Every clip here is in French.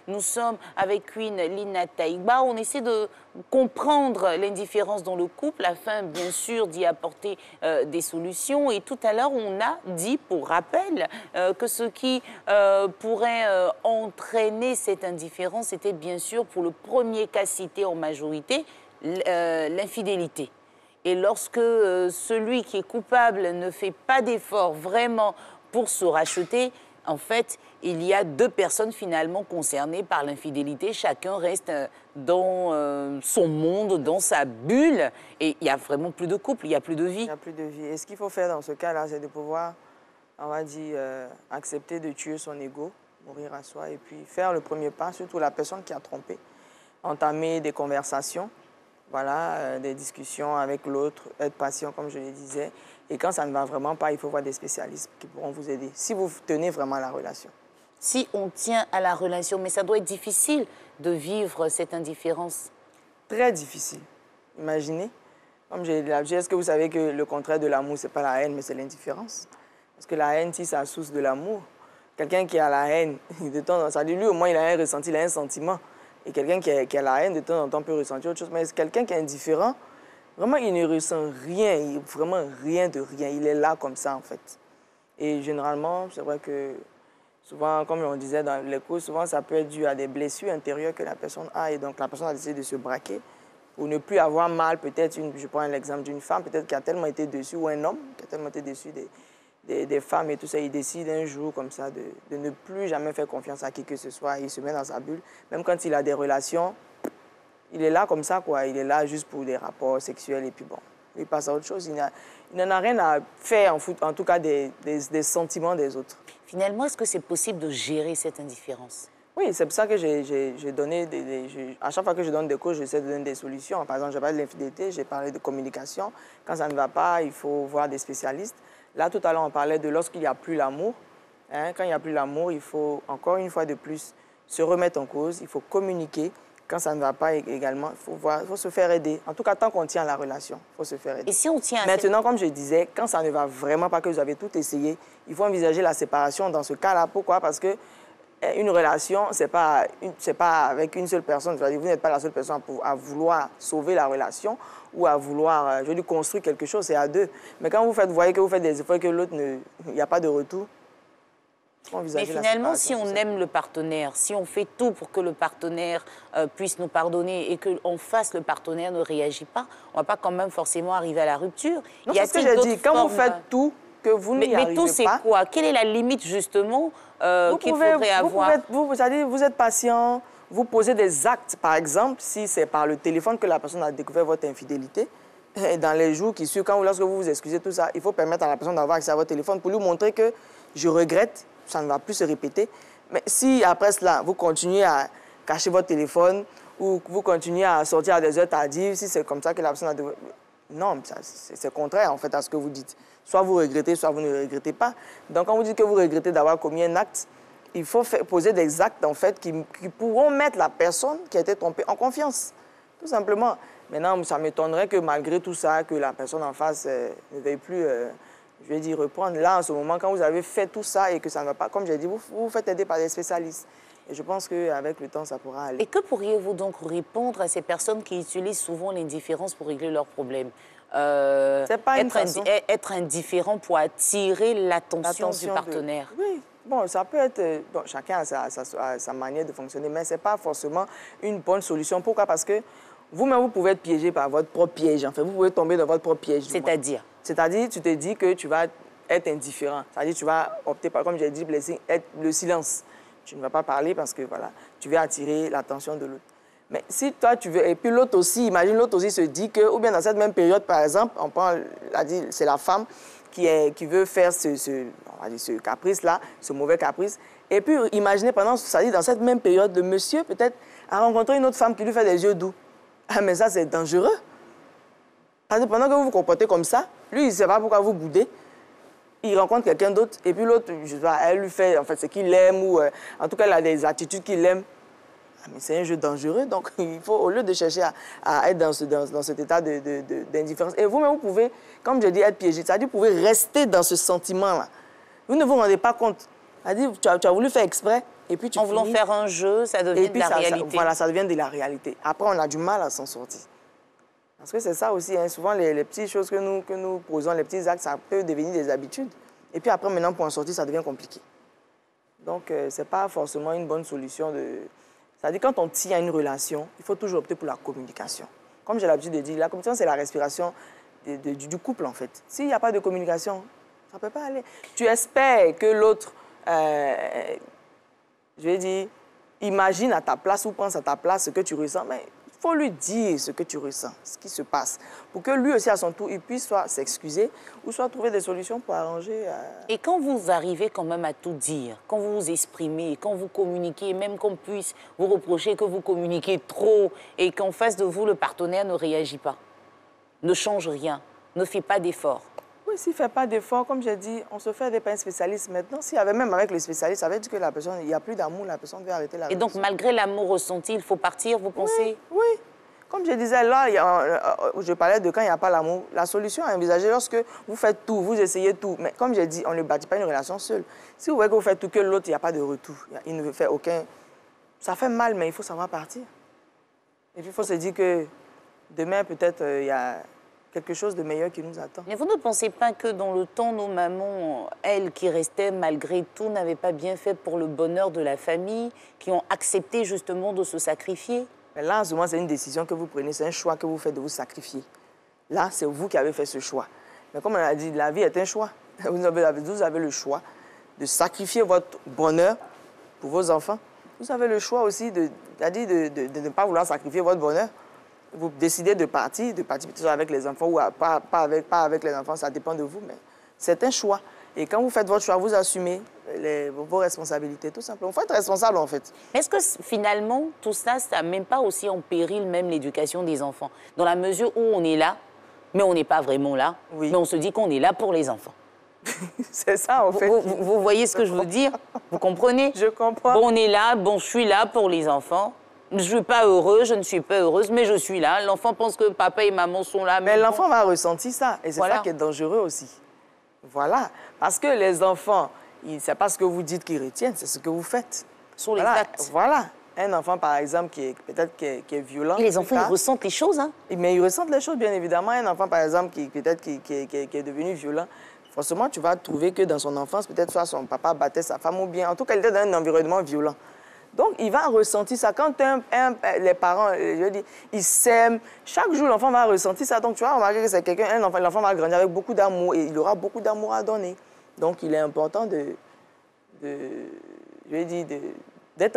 Nous sommes avec Queen Lina Taïgba. On essaie de comprendre l'indifférence dans le couple afin, bien sûr, d'y apporter des solutions. Et tout à l'heure, on a dit, pour rappel, que ce qui pourrait entraîner cette indifférence, c'était bien sûr, pour le premier cas cité en majorité, l'infidélité. Et lorsque celui qui est coupable ne fait pas d'effort vraiment pour se racheter, en fait, il y a deux personnes finalement concernées par l'infidélité. Chacun reste dans son monde, dans sa bulle. Et il n'y a vraiment plus de couple, il n'y a plus de vie. Il n'y a plus de vie. Et ce qu'il faut faire dans ce cas-là, c'est de pouvoir, on va dire, accepter de tuer son ego, mourir à soi, et puis faire le premier pas, surtout la personne qui a trompé. Entamer des conversations, voilà, des discussions avec l'autre, être patient, comme je le disais. Et quand ça ne va vraiment pas, il faut voir des spécialistes qui pourront vous aider, si vous tenez vraiment à la relation. Si on tient à la relation, mais ça doit être difficile de vivre cette indifférence. Très difficile. Imaginez, comme j'ai dit, est-ce que vous savez que le contraire de l'amour, ce n'est pas la haine, mais c'est l'indifférence? Parce que la haine, si c'est la source de l'amour, quelqu'un qui a la haine, de temps en temps, ça dit lui au moins il a un ressenti, il a un sentiment. Et quelqu'un qui a la haine, de temps en temps, peut ressentir autre chose. Mais quelqu'un qui est indifférent, vraiment, il ne ressent rien, vraiment rien de rien. Il est là comme ça, en fait. Et généralement, c'est vrai que souvent, comme on disait dans les cours, souvent, ça peut être dû à des blessures intérieures que la personne a. Et donc, la personne a décidé de se braquer pour ne plus avoir mal. Peut-être, je prends l'exemple d'une femme, peut-être qui a tellement été déçue, ou un homme qui a tellement été déçu des femmes et tout ça. Il décide un jour, comme ça, de ne plus jamais faire confiance à qui que ce soit. Il se met dans sa bulle. Même quand il a des relations, il est là comme ça, quoi. Il est là juste pour des rapports sexuels et puis bon, il passe à autre chose. Il n'en a rien à faire, en tout cas, des sentiments des autres. Finalement, est-ce que c'est possible de gérer cette indifférence? Oui, c'est pour ça que j'ai donné à chaque fois que je donne des cours, j'essaie de donner des solutions. Par exemple, j'ai parlé de l'infidélité, j'ai parlé de communication. Quand ça ne va pas, il faut voir des spécialistes. Là, tout à l'heure, on parlait de lorsqu'il n'y a plus l'amour. Hein, quand il n'y a plus l'amour, il faut, encore une fois de plus, se remettre en cause. Il faut communiquer. Quand ça ne va pas également, il faut se faire aider. En tout cas, tant qu'on tient à la relation, il faut se faire aider. Et si on tient à Maintenant, comme je disais, quand ça ne va vraiment pas, que vous avez tout essayé, il faut envisager la séparation dans ce cas-là. Pourquoi? Parce que une relation, ce n'est pas avec une seule personne. Vous n'êtes pas la seule personne à vouloir sauver la relation ou à vouloir construire quelque chose, c'est à deux. Mais quand vous voyez que vous faites des efforts et que l'autre, il n'y a pas de retour, mais finalement, si on aime le partenaire, si on fait tout pour que le partenaire puisse nous pardonner et qu'en face, le partenaire ne réagit pas, on ne va pas quand même forcément arriver à la rupture. Non, c'est ce que j'ai dit. Quand vous faites tout, que vous n'y arrivez pas... Mais tout, c'est quoi? Quelle est la limite, justement, qu'il faudrait avoir? Vous êtes patient, vous posez des actes, par exemple, si c'est par le téléphone que la personne a découvert votre infidélité, dans les jours qui suivent, lorsque vous vous excusez, tout ça, il faut permettre à la personne d'avoir accès à votre téléphone pour lui montrer que je regrette, ça ne va plus se répéter. Mais si après cela, vous continuez à cacher votre téléphone ou vous continuez à sortir à des heures tardives, si c'est comme ça que la personne a... Non, c'est contraire en fait à ce que vous dites. Soit vous regrettez, soit vous ne regrettez pas. Donc quand vous dites que vous regrettez d'avoir commis un acte, il faut poser des actes en fait qui pourront mettre la personne qui a été trompée en confiance. Tout simplement. Maintenant, ça m'étonnerait que malgré tout ça, que la personne en face ne veuille plus... je vais dire reprendre. Là, en ce moment, quand vous avez fait tout ça et que ça ne va pas, comme j'ai dit, vous vous faites aider par des spécialistes. Et je pense qu'avec le temps, ça pourra aller. Et que pourriez-vous donc répondre à ces personnes qui utilisent souvent l'indifférence pour régler leurs problèmes? Être indifférent pour attirer l'attention du partenaire. Oui, bon, ça peut être... Bon, chacun a sa manière de fonctionner, mais ce n'est pas forcément une bonne solution. Pourquoi? Parce que vous-même, vous pouvez être piégé par votre propre piège. En fait, vous pouvez tomber dans votre propre piège. C'est-à-dire? C'est-à-dire, tu te dis que tu vas être indifférent. C'est-à-dire, tu vas opter par, comme j'ai dit, le silence. Tu ne vas pas parler parce que, voilà, tu veux attirer l'attention de l'autre. Mais si toi, tu veux... Et puis l'autre aussi, imagine, l'autre aussi se dit que, ou bien dans cette même période, par exemple, on prend, c'est la femme qui veut faire ce caprice-là, ce mauvais caprice. Et puis, imaginez, dans cette même période, le monsieur, peut-être, a rencontré une autre femme qui lui fait des yeux doux. Ah, mais ça, c'est dangereux. Pendant que vous vous comportez comme ça, lui, il ne sait pas pourquoi vous boudez. Il rencontre quelqu'un d'autre, et puis l'autre, je sais pas, elle lui fait en fait, ce qu'il aime, ou en tout cas, elle a des attitudes qu'il aime. Ah, mais c'est un jeu dangereux, donc il faut, au lieu de chercher à être dans cet état d'indifférence, et vous-même, vous pouvez, comme je dis, être piégé. C'est-à-dire, vous pouvez rester dans ce sentiment-là. Vous ne vous rendez pas compte. C'est-à-dire, tu as voulu faire exprès, et puis tu En voulant faire un jeu, ça devient de la réalité. Voilà, ça devient de la réalité. Après, on a du mal à s'en sortir. Parce que c'est ça aussi, hein, souvent les petites choses que nous posons, les petits actes, ça peut devenir des habitudes. Et puis après, maintenant, pour en sortir, ça devient compliqué. Donc, ce n'est pas forcément une bonne solution. C'est-à-dire, quand on tient une relation, il faut toujours opter pour la communication. Comme j'ai l'habitude de dire, la communication, c'est la respiration du couple, en fait. S'il n'y a pas de communication, ça ne peut pas aller. Tu espères que l'autre, je vais dire, imagine à ta place ou pense à ta place ce que tu ressens, mais il faut lui dire ce que tu ressens, ce qui se passe, pour que lui aussi, à son tour, il puisse soit s'excuser ou soit trouver des solutions pour arranger. Et quand vous arrivez quand même à tout dire, quand vous vous exprimez, quand vous communiquez, même qu'on puisse vous reprocher que vous communiquez trop et qu'en face de vous, le partenaire ne réagit pas, ne change rien, ne fait pas d'effort. Oui, s'il ne fait pas d'effort, comme j'ai dit, on se fait des pains spécialistes maintenant. S'il y avait même avec les spécialistes, ça veut dire que la personne, il n'y a plus d'amour, la personne doit arrêter la relation. Et donc, malgré l'amour ressenti, il faut partir, vous pensez? Oui, oui. Comme je disais, là, je parlais de quand il n'y a pas l'amour. La solution à envisager lorsque vous faites tout, vous essayez tout. Mais comme j'ai dit, on ne bâtit pas une relation seule. Si vous voyez que vous faites tout, que l'autre, il n'y a pas de retour, il ne fait aucun... Ça fait mal, mais il faut savoir partir. Et puis, il faut se dire que demain, peut-être, il y a quelque chose de meilleur qui nous attend. Mais vous ne pensez pas que dans le temps, nos mamans, elles qui restaient malgré tout, n'avaient pas bien fait pour le bonheur de la famille, qui ont accepté justement de se sacrifier? Mais là, en ce moment, c'est une décision que vous prenez, c'est un choix que vous faites de vous sacrifier. Là, c'est vous qui avez fait ce choix. Mais comme on a dit, la vie est un choix. Vous avez le choix de sacrifier votre bonheur pour vos enfants. Vous avez le choix aussi de ne pas vouloir sacrifier votre bonheur. Vous décidez de partir peut-être avec les enfants ou pas avec les enfants, ça dépend de vous, mais c'est un choix. Et quand vous faites votre choix, vous assumez vos responsabilités, tout simplement. Il faut être responsable, en fait. Est-ce que finalement, tout ça, ça ne met pas aussi en péril même l'éducation des enfants? Dans la mesure où on est là, mais on n'est pas vraiment là, oui. Mais on se dit qu'on est là pour les enfants. C'est ça, en fait. Vous voyez ce que je veux dire? Vous comprenez? Je comprends. Bon, on est là, bon, je suis là pour les enfants. Je ne suis pas heureux, je ne suis pas heureuse, mais je suis là. L'enfant pense que papa et maman sont là. Mais l'enfant va ressentir ça. Et c'est voilà. Ça qui est dangereux aussi. Voilà. Parce que les enfants, ce n'est pas ce que vous dites qu'ils retiennent, c'est ce que vous faites. Sur les actes. Voilà. Un enfant, par exemple, qui est violent. Et les enfants, ils ressentent les choses, hein? Mais ils ressentent les choses, bien évidemment. Un enfant, par exemple, qui est devenu violent, forcément, tu vas trouver que dans son enfance, peut-être soit son papa battait sa femme ou bien, en tout cas, il était dans un environnement violent. Donc, il va ressentir ça. Quand les parents, je dis, ils s'aiment, chaque jour, l'enfant va ressentir ça. Donc, tu vas remarquer que c'est quelqu'un, l'enfant va grandir avec beaucoup d'amour et il aura beaucoup d'amour à donner. Donc, il est important d'être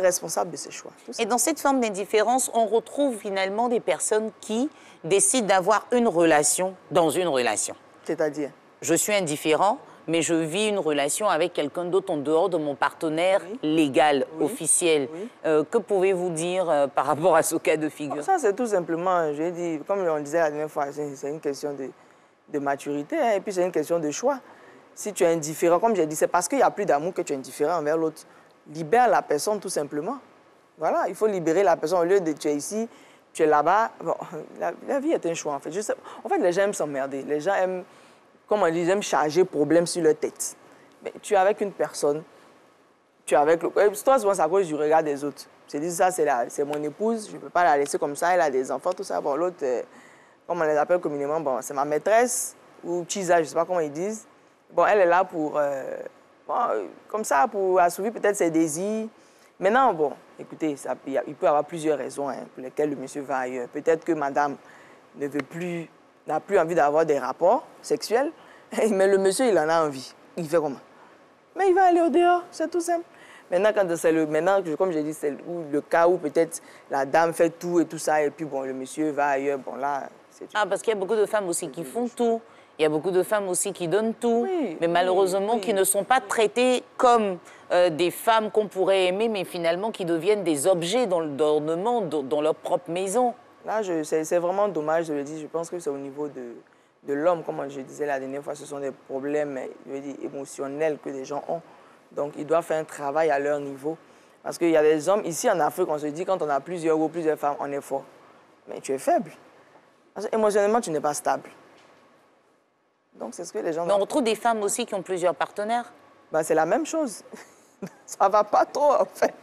responsable de ses choix. Et dans cette forme d'indifférence, on retrouve finalement des personnes qui décident d'avoir une relation dans une relation. C'est-à-dire? Je suis indifférent, mais je vis une relation avec quelqu'un d'autre en dehors de mon partenaire légal, officiel. Oui. Que pouvez-vous dire par rapport à ce cas de figure? Ça, c'est tout simplement, je dis, comme on disait la dernière fois, c'est une question de maturité, hein, et puis c'est une question de choix. Si tu es indifférent, comme j'ai dit, c'est parce qu'il n'y a plus d'amour que tu es indifférent envers l'autre. Libère la personne, tout simplement. Voilà, il faut libérer la personne. Au lieu de tu es ici, tu es là-bas. Bon, la vie est un choix, en fait. En fait, les gens aiment s'emmerder. Les gens aiment... Comme on dit, ils aiment charger problème sur leur tête. Mais tu es avec une personne, tu es avec... Toi, souvent, c'est à cause du regard des autres. Tu te dis, ça, c'est mon épouse, je ne peux pas la laisser comme ça, elle a des enfants, tout ça. Bon, l'autre, comme on les appelle communément, bon, c'est ma maîtresse, ou Chisa, je ne sais pas comment ils disent. Bon, elle est là pour... comme ça, pour assouvir peut-être ses désirs. Maintenant, bon, écoutez, il peut y avoir plusieurs raisons pour lesquelles le monsieur va ailleurs. Peut-être que madame n'a plus envie d'avoir des rapports sexuels, mais le monsieur, il en a envie. Il fait comment? Mais il va aller au dehors, c'est tout simple. Maintenant, comme je dis, c'est le cas où peut-être la dame fait tout et tout ça, et puis bon, le monsieur va ailleurs, bon là... parce qu'il y a beaucoup de femmes aussi qui font tout. Il y a beaucoup de femmes aussi qui donnent tout, mais malheureusement qui ne sont pas traitées comme des femmes qu'on pourrait aimer, mais finalement qui deviennent des objets d'ornement dans leur propre maison. Là, c'est vraiment dommage de le dire. Je pense que c'est au niveau de l'homme, comme je disais la dernière fois, ce sont des problèmes émotionnels que les gens ont. Donc, ils doivent faire un travail à leur niveau. Parce qu'il y a des hommes, ici en Afrique, on se dit quand on a plusieurs ou plusieurs femmes, on est fort. Mais tu es faible. Parce que émotionnellement, tu n'es pas stable. Donc, c'est ce que les gens... Mais on retrouve des femmes aussi qui ont plusieurs partenaires. Ben, c'est la même chose. Ça va pas trop, en fait.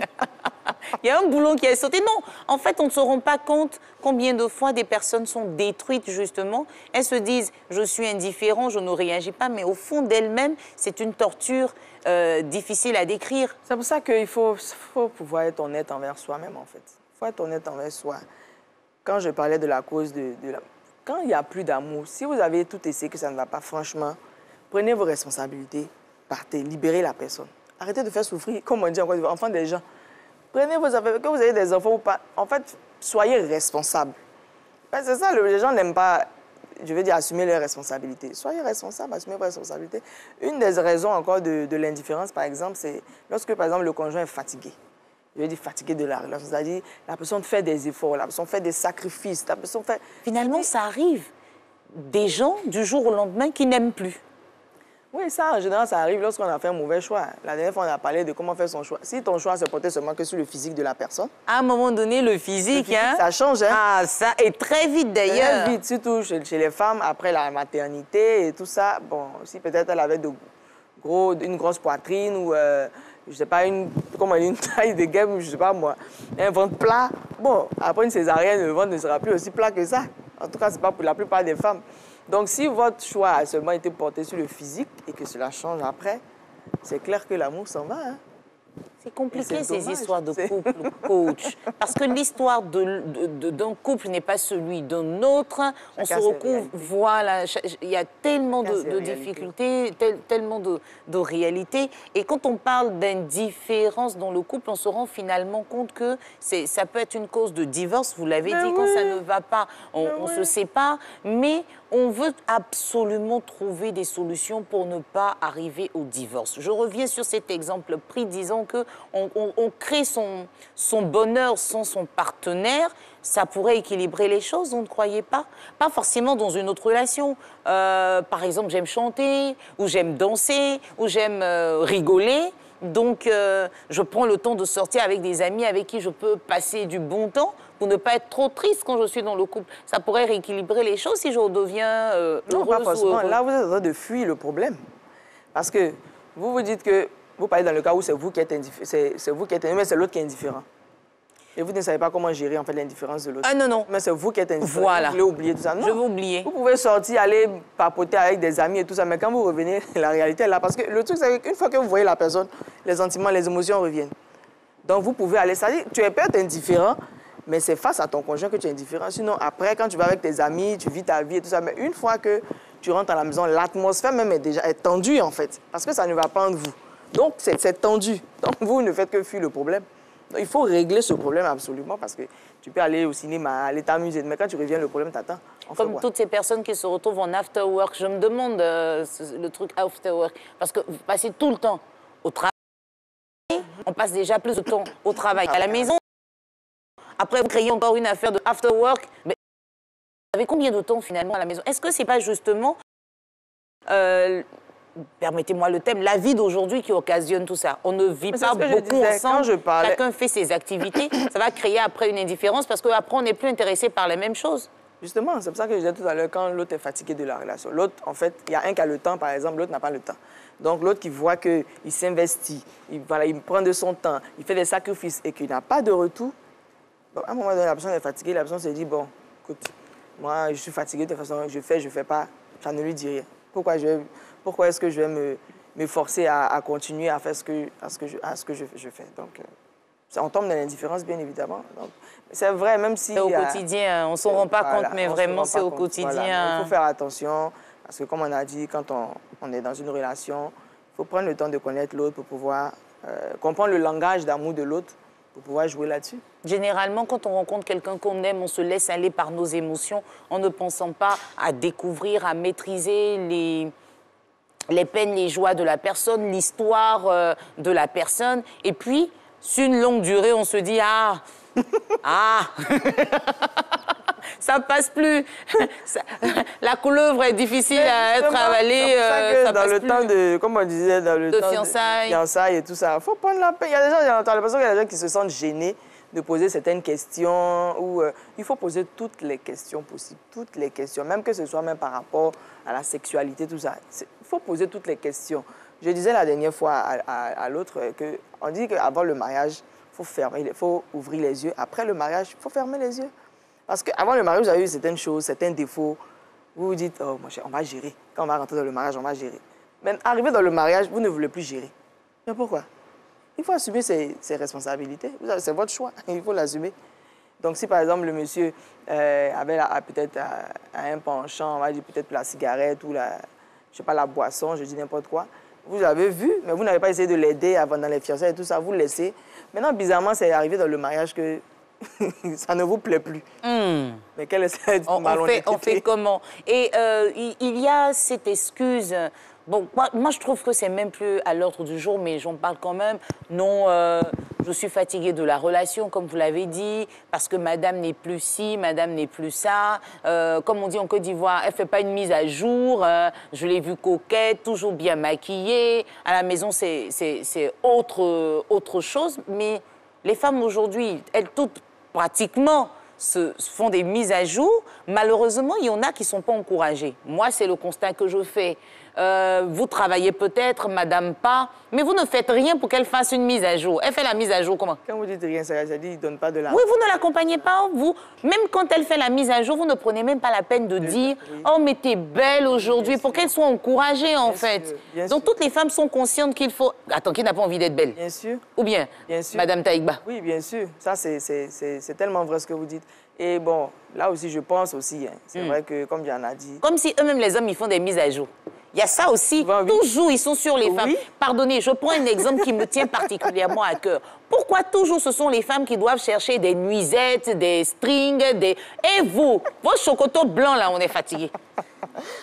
Il y a un boulon qui est sauté. Non, en fait, on ne se rend pas compte combien de fois des personnes sont détruites, justement. Elles se disent, je suis indifférent, je ne réagis pas, mais au fond d'elles-mêmes, c'est une torture difficile à décrire. C'est pour ça qu'il faut pouvoir être honnête envers soi-même, en fait. Il faut être honnête envers soi. Quand je parlais de la cause Quand il n'y a plus d'amour, si vous avez tout essayé que ça ne va pas, franchement, prenez vos responsabilités, partez, libérez la personne. Arrêtez de faire souffrir, comme on dit encore, enfants des gens. Prenez vos affaires, que vous ayez des enfants ou pas. En fait, soyez responsables. C'est ça, les gens n'aiment pas, je veux dire, assumer leurs responsabilités. Soyez responsables, assumez vos responsabilités. Une des raisons encore de l'indifférence, par exemple, c'est lorsque, par exemple, le conjoint est fatigué. Je veux dire fatigué de la relation. C'est-à-dire, la personne fait des efforts, la personne fait des sacrifices, la personne fait... Finalement, ça arrive. Des gens, du jour au lendemain, qui n'aiment plus. Oui, ça, en général, ça arrive lorsqu'on a fait un mauvais choix. La dernière fois, on a parlé de comment faire son choix. Si ton choix se portait seulement que sur le physique de la personne... À un moment donné, le physique, hein, ça change, hein? Ah, ça, et très vite d'ailleurs. Très vite, surtout chez les femmes, après la maternité et tout ça. Bon, si peut-être elle avait une grosse poitrine ou, je sais pas, une taille de gamme, je sais pas moi, un ventre plat. Bon, après une césarienne, le ventre ne sera plus aussi plat que ça. En tout cas, c'est pas pour la plupart des femmes. Donc, si votre choix a seulement été porté sur le physique et que cela change après, c'est clair que l'amour s'en va. Hein? C'est compliqué ces histoires de couple, coach. Parce que l'histoire d'un couple n'est pas celui d'un autre. On se retrouve, voilà, il y a tellement de difficultés, tellement de réalités. Et quand on parle d'indifférence dans le couple, on se rend finalement compte que ça peut être une cause de divorce. Vous l'avez dit, quand ça ne va pas, on se sépare. Mais on veut absolument trouver des solutions pour ne pas arriver au divorce. Je reviens sur cet exemple pris, disons que on crée son bonheur sans son partenaire, ça pourrait équilibrer les choses, vous ne croyez pas? Pas forcément dans une autre relation. Par exemple, j'aime chanter, ou j'aime danser, ou j'aime rigoler. Donc, je prends le temps de sortir avec des amis avec qui je peux passer du bon temps pour ne pas être trop triste quand je suis dans le couple. Ça pourrait rééquilibrer les choses si je redeviens non, pas heureuse forcément. ou heureux. Là, vous êtes en train de fuir le problème. Parce que vous vous dites que vous parlez dans le cas où c'est vous qui êtes indifférent, mais c'est l'autre qui est indifférent. Et vous ne savez pas comment gérer en fait l'indifférence de l'autre. Ah non, non. Mais c'est vous qui êtes indifférent. Voilà. Vous voulez oublier tout ça. Non. Je veux oublier. Vous pouvez sortir, aller papoter avec des amis et tout ça, mais quand vous revenez, la réalité est là. Parce que le truc, c'est qu'une fois que vous voyez la personne, les sentiments, les émotions reviennent. Donc vous pouvez aller, c'est-à-dire, tu es peut-être indifférent, mais c'est face à ton conjoint que tu es indifférent. Sinon, après, quand tu vas avec tes amis, tu vis ta vie et tout ça, mais une fois que tu rentres à la maison, l'atmosphère même est tendue en fait, parce que ça ne va pas entre vous. Donc c'est tendu. Donc vous ne faites que fuir le problème. Donc, il faut régler ce problème absolument parce que tu peux aller au cinéma, aller t'amuser, mais quand tu reviens, le problème t'attend. Comme toutes ces personnes qui se retrouvent en after work, je me demande le truc after work, parce que vous passez tout le temps au travail, on passe déjà plus de temps au travail qu'à la maison. Après, vous créez encore une affaire de after work, mais vous avez combien de temps finalement à la maison? Est-ce que c'est pas justement, permettez-moi le thème, la vie d'aujourd'hui qui occasionne tout ça? On ne vit pas beaucoup ensemble, chacun fait ses activités, ça va créer après une indifférence parce qu'après on n'est plus intéressé par les mêmes choses. Justement, c'est pour ça que je disais tout à l'heure, quand l'autre est fatigué de la relation. L'autre, en fait, il y a un qui a le temps, par exemple, l'autre n'a pas le temps. Donc, l'autre qui voit qu'il s'investit, il prend de son temps, il fait des sacrifices et qu'il n'a pas de retour, bon, à un moment donné, la personne est fatiguée, la personne se dit, bon, écoute, moi, je suis fatigué, de toute façon, je fais pas, ça ne lui dit rien. Pourquoi est-ce que je vais me forcer à continuer à faire ce que je fais? Donc, on tombe dans l'indifférence, bien évidemment. C'est vrai, même si... C'est au quotidien, on ne s'en rend pas compte, mais vraiment, c'est au quotidien. Voilà. Il faut faire attention, parce que comme on a dit, quand on est dans une relation, il faut prendre le temps de connaître l'autre pour pouvoir comprendre le langage d'amour de l'autre, pour pouvoir jouer là-dessus. Généralement, quand on rencontre quelqu'un qu'on aime, on se laisse aller par nos émotions en ne pensant pas à découvrir, à maîtriser les peines, les joies de la personne, l'histoire de la personne. Et puis, sur une longue durée, on se dit « Ah, ah, ça passe plus. La couleuvre est difficile à être avalée. Dans le temps de, comme on disait, dans le temps de fiançailles et tout ça, il faut prendre la paix. Il y a des gens, j'ai l'impression qu'il y a des gens qui se sentent gênés de poser certaines questions. Il faut poser toutes les questions possibles, toutes les questions, même que ce soit même par rapport à la sexualité, tout ça. Il faut poser toutes les questions. Je disais la dernière fois à l'autre qu'on dit qu'avant le mariage, il faut ouvrir les yeux. Après le mariage, il faut fermer les yeux. Parce qu'avant le mariage, vous avez eu certaines choses, certains défauts. Vous vous dites, oh, mon cher, on va gérer. Quand on va rentrer dans le mariage, on va gérer. Mais arrivé dans le mariage, vous ne voulez plus gérer. Mais pourquoi? Il faut assumer ses responsabilités. C'est votre choix, il faut l'assumer. Donc, si par exemple le monsieur avait peut-être un penchant, on va dire peut-être la cigarette ou je sais pas, la boisson, je dis n'importe quoi, vous avez vu, mais vous n'avez pas essayé de l'aider avant dans les fiançailles et tout ça, vous le laissez. Maintenant, bizarrement, c'est arrivé dans le mariage que ça ne vous plaît plus. Mais quelle est cette malhonnêteté? On fait comment? Et il y a cette excuse. Bon, moi, je trouve que c'est même plus à l'ordre du jour, mais j'en parle quand même. Non, je suis fatiguée de la relation, comme vous l'avez dit, parce que madame n'est plus ci, madame n'est plus ça. Comme on dit en Côte d'Ivoire, elle ne fait pas une mise à jour. Je l'ai vue coquette, toujours bien maquillée. À la maison, c'est autre chose. Mais les femmes aujourd'hui, elles toutes pratiquement se font des mises à jour. Malheureusement, il y en a qui ne sont pas encouragées. Moi, c'est le constat que je fais. Vous travaillez peut-être, madame pas, mais vous ne faites rien pour qu'elle fasse une mise à jour. Elle fait la mise à jour comment? Quand vous dites rien, ça dit qu'il ne donne pas de l'argent. Oui, vous ne l'accompagnez pas. Vous, même quand elle fait la mise à jour, vous ne prenez même pas la peine de dire « Oh, mais t'es belle aujourd'hui », pour qu'elle soit encouragée, en fait. Donc, toutes les femmes sont conscientes qu'il faut... Attends, qui n'a pas envie d'être belle? Bien sûr. Ou bien, madame Taïgba? Oui, bien sûr. Ça, c'est tellement vrai ce que vous dites. Et bon, là aussi, je pense aussi, hein, c'est vrai que, comme Diana a dit... Comme si eux-mêmes, les hommes, ils font des mises à jour. Il y a ça aussi. Toujours, ils sont sur les femmes. Pardonnez, je prends un exemple qui me tient particulièrement à cœur. Pourquoi toujours ce sont les femmes qui doivent chercher des nuisettes, des strings, des... Et vous, vos chocotos blancs, là, on est fatigués.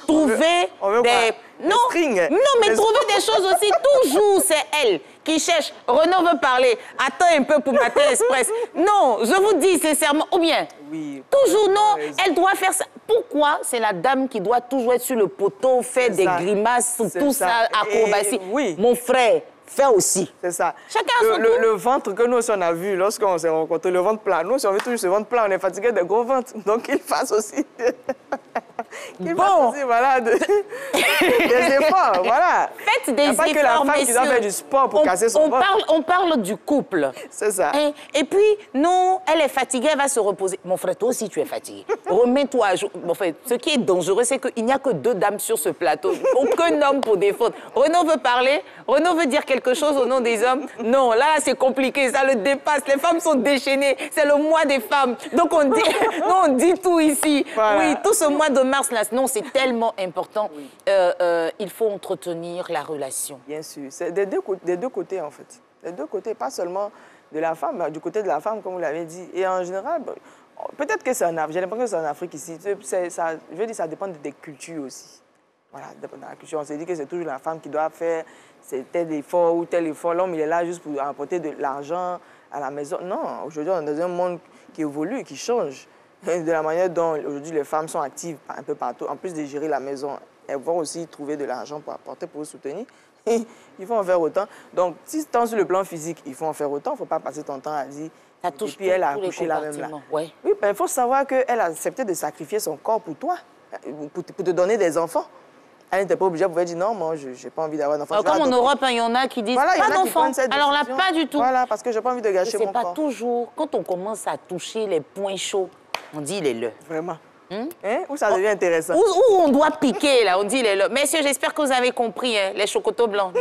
Trouvez des... Non, mais trouvez des choses aussi. Toujours, c'est elle qui cherche. Renaud veut parler. Attends un peu pour Matin Express. Non, je vous dis sincèrement. Ou bien, toujours non, elle doit faire ça. Pourquoi c'est la dame qui doit toujours être sur le poteau, faire des grimaces, tout ça, acrobatie? Mon frère, fais aussi. C'est ça. Chacun a son le ventre que nous aussi on a vu lorsqu'on s'est rencontrés, le ventre plat. Nous, si on veut toujours ce ventre plat, on est fatigué des gros ventres. Donc, qu'il fasse aussi. Voilà, des efforts, voilà. Faites des efforts, pas que la femme qui doit faire du sport pour casser son ventre. On parle du couple. C'est ça. Et puis, non, elle est fatiguée, elle va se reposer. Mon frère, toi aussi, tu es fatigué. Remets-toi à jour. Bon, en fait, ce qui est dangereux, c'est qu'il n'y a que 2 dames sur ce plateau. Aucun homme pour des fautes. Renaud veut parler, Renaud veut dire quelque chose au nom des hommes. Non, là, c'est compliqué, ça le dépasse. Les femmes sont déchaînées. C'est le mois des femmes. Donc, on dit, non, on dit tout ici. Voilà. Oui, tout ce mois de mars, là, non, c'est tellement important. Il faut entretenir la relation. Bien sûr. C'est des deux côtés, en fait. Des deux côtés, pas seulement de la femme, mais du côté de la femme, comme vous l'avez dit. Et en général, peut-être que c'est en Afrique. J'ai l'impression que c'est en Afrique ici. Ça, je veux dire, ça dépend des cultures aussi. Voilà, dépend de la culture. On s'est dit que c'est toujours la femme qui doit faire tel effort ou tel effort. L'homme, il est là juste pour apporter de l'argent à la maison. Non, aujourd'hui, on est dans un monde qui évolue, qui change. De la manière dont aujourd'hui les femmes sont actives un peu partout, en plus de gérer la maison, elles vont aussi trouver de l'argent pour apporter, pour vous soutenir. Il faut en faire autant. Donc, si tant sur le plan physique, il faut en faire autant, il ne faut pas passer ton temps à dire... Ça touche et puis elle a accouché la même là. Ouais. Oui, ben, il faut savoir qu'elle a accepté de sacrifier son corps pour toi, pour te donner des enfants. Elle n'était pas obligée, elle pouvait dire non, moi, je n'ai pas envie d'avoir d'enfants. Comme en Europe, il y en a qui disent pas d'enfants. Alors là, pas du tout. Voilà, parce que je n'ai pas envie de gâcher mon corps. C'est pas toujours, quand on commence à toucher les points chauds, on dit il est là. Vraiment. Où ça devient intéressant. Où on doit piquer, là, on dit il est là. Messieurs, j'espère que vous avez compris, hein, les chocotos blancs.